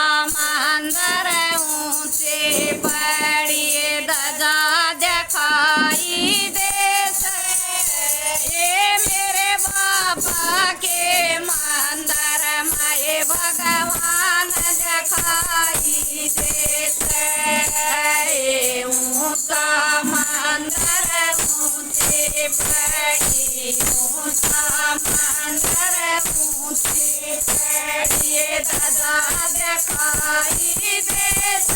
समंदर ऊंचे बड़ी दजा दिखाई देस ये मेरे बाबा के मंदिर में भगवान दिखाई देस ऊंचा मंदिर ऊंचे बड़ी ऊंचा मंदिर ऊंचे बड़ी दजा दिखाई देस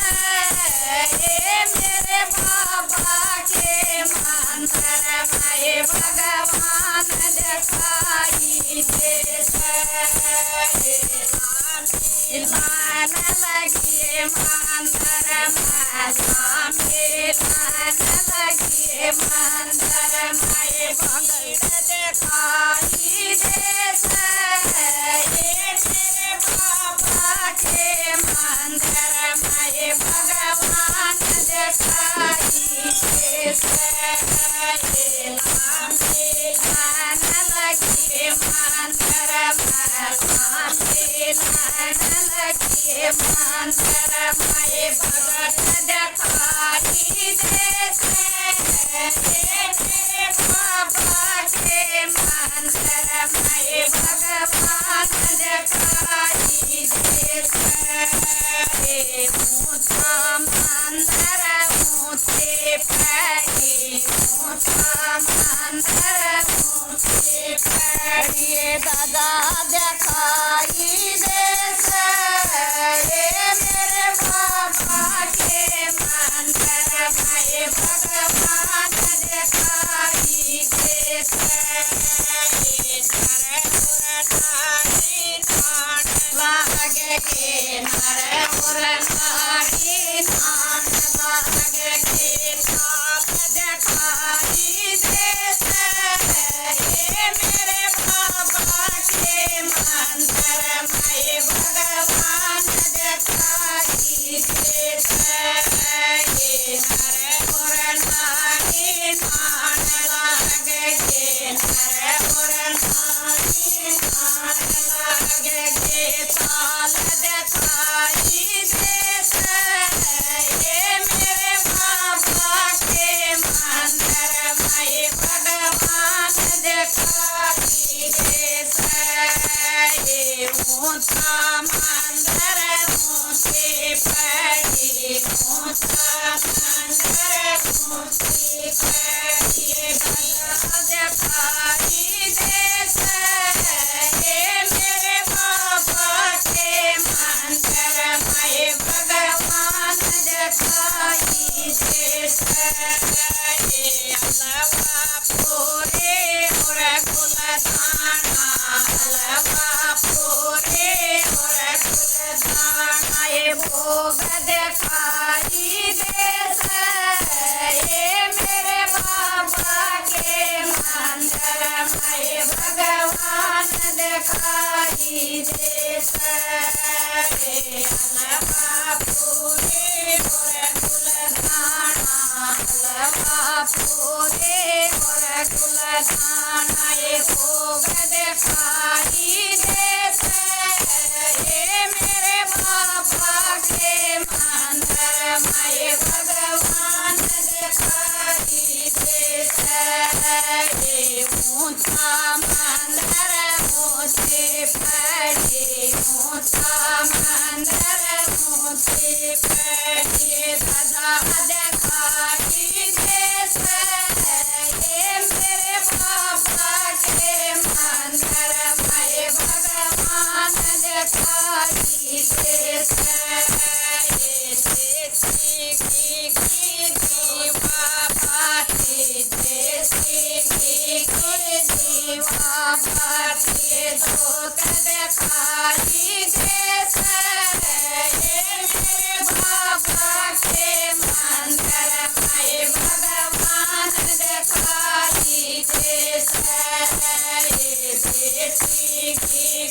ये मेरे बाबा के मंदिर में भगवान दिखाई देस लान लगिए मंदिर में स्वामी लान लगिए मंदिर में भगत दिखाई देस ये मेरे बाबा के मंदिर में भगवान दिखाई देस लान लगिए मंदिर में स्वामी लान लगिए मंदिर में भगत दिखाई देस ये मेरे बाबा के मंदिर में भगवान दिखाई देस ऊंचा मंदिर ऊंचे पैड़ी ऊंचा मंदिर ऊंचे पैड़ी दादा दिखाई देस ये मेरे बाबा के मंदिर में भगवान दिखाई देस लागे के नर नारी नान लागे के साथ दिखाई देस ये मेरे बाबा के मंदिर में भगवान दिखाई देस ये नर नारी नान लागे के नर नारी नान लागे के ताल दिखाई देस ये मेरे बाबा के मंदिर में भगवान दिखाई देस ये ऊंचा मंदिर ऊंचे पैड़ी ऊंचा मंदिर ऊंचे पैड़ी दिखाई देस ये मेरे बाबा के मंदिर में भगवान दिखाई देस ये अलवा पूरे और कुलदाना अलवा पूरे और कुलदाना ये भोग दिखाई देस ये मेरे बाबा के मंदिर में भगवान दिखाई देस अलवा पूरे और कुलदाना अलवा पूरे और कुलदाना ये भोग दिखाई देस ये मेरे बाबा के मंदिर में भगवान दिखाई देस ये ऊंचा मंदिर ऊंचे पैड़ी ऊंचा मंदिर ऊंचे पैड़ी दादा दिखाई देस ये मेरे बाबा के मंदिर में भगवान दिखाई देस ये देसी की दीवा बाती देसी की दीवा बाती धोख दिखाई देस ये मेरे बाबा के मंदिर में भगवान दिखाई देस ये देसी की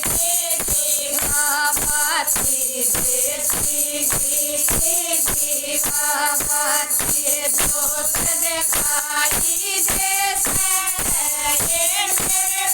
दीवा बाती देसी की दीवा बाती धोख दिखाई देस ये मेरे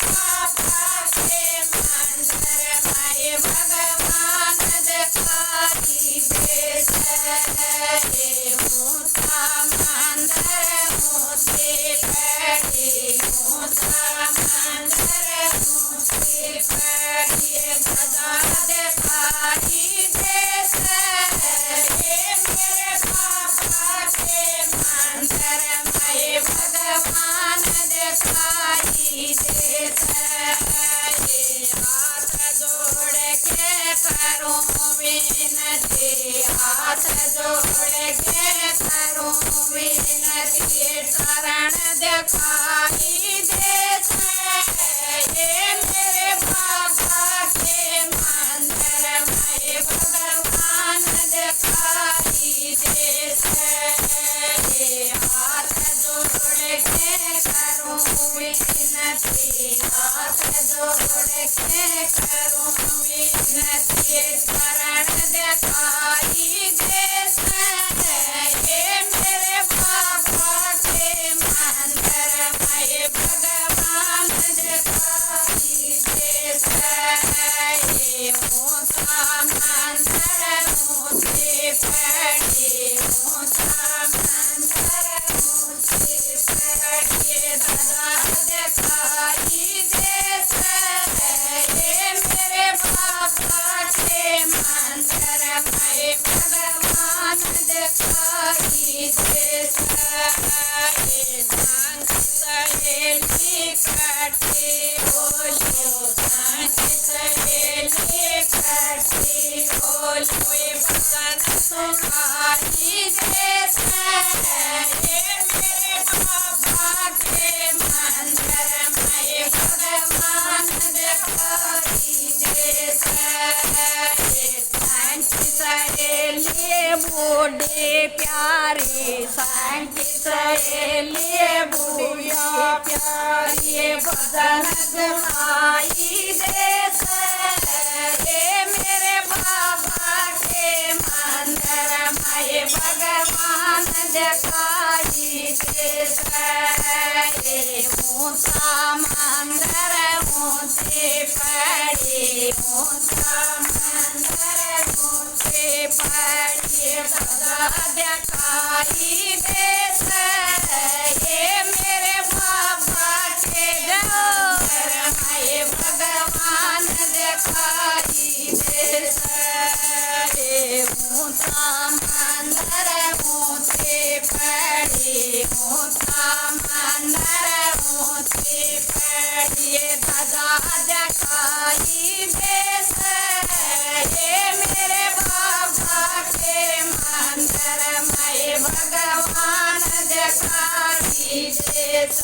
दिखाई देत ये मेरे बाबा के मंदिर में भगवान दिखाई देत हाथ जोड़ के करूं विनती हाथ जोड़ के करूं विनती शरण दिखाई देत ये मेरे बाबा के मंदिर में भगवान दिखाई देत ये ऊंचा मंदिर ऊंची पड़ी ऊंचा मंदिर ऊंची पड़ी दादा दिखाई देत ये मेरे बाबा के मंदिर में भगवान दिखाई देत ये संग सहेली कटी बोलो संग सहेली कटी बोलो भजन सुनाई देत ये मेरे बाबा के मंदिर में भगवान दिखाई देत ये संग सहेली बूढ़ी प्यारी संग सहेली बूढ़ी प्यारी भजन सुनाई देत ये मेरे बाबा के मंदिर में भगवान दिखाई देत ये ऊंचा मंदिर ऊंची पड़ी ऊंचा मंदिर ऊंची पड़ी दादा दिखाई देत ये मेरे बाबा के मंदिर में भगवान दिखाई देत ये ऊंचा मंदिर ऊंची पड़ी ऊंचा मंदिर ऊंची पड़ी दादा दिखाई देत ये मेरे बाबा के मंदिर में भगवान दिखाई देत।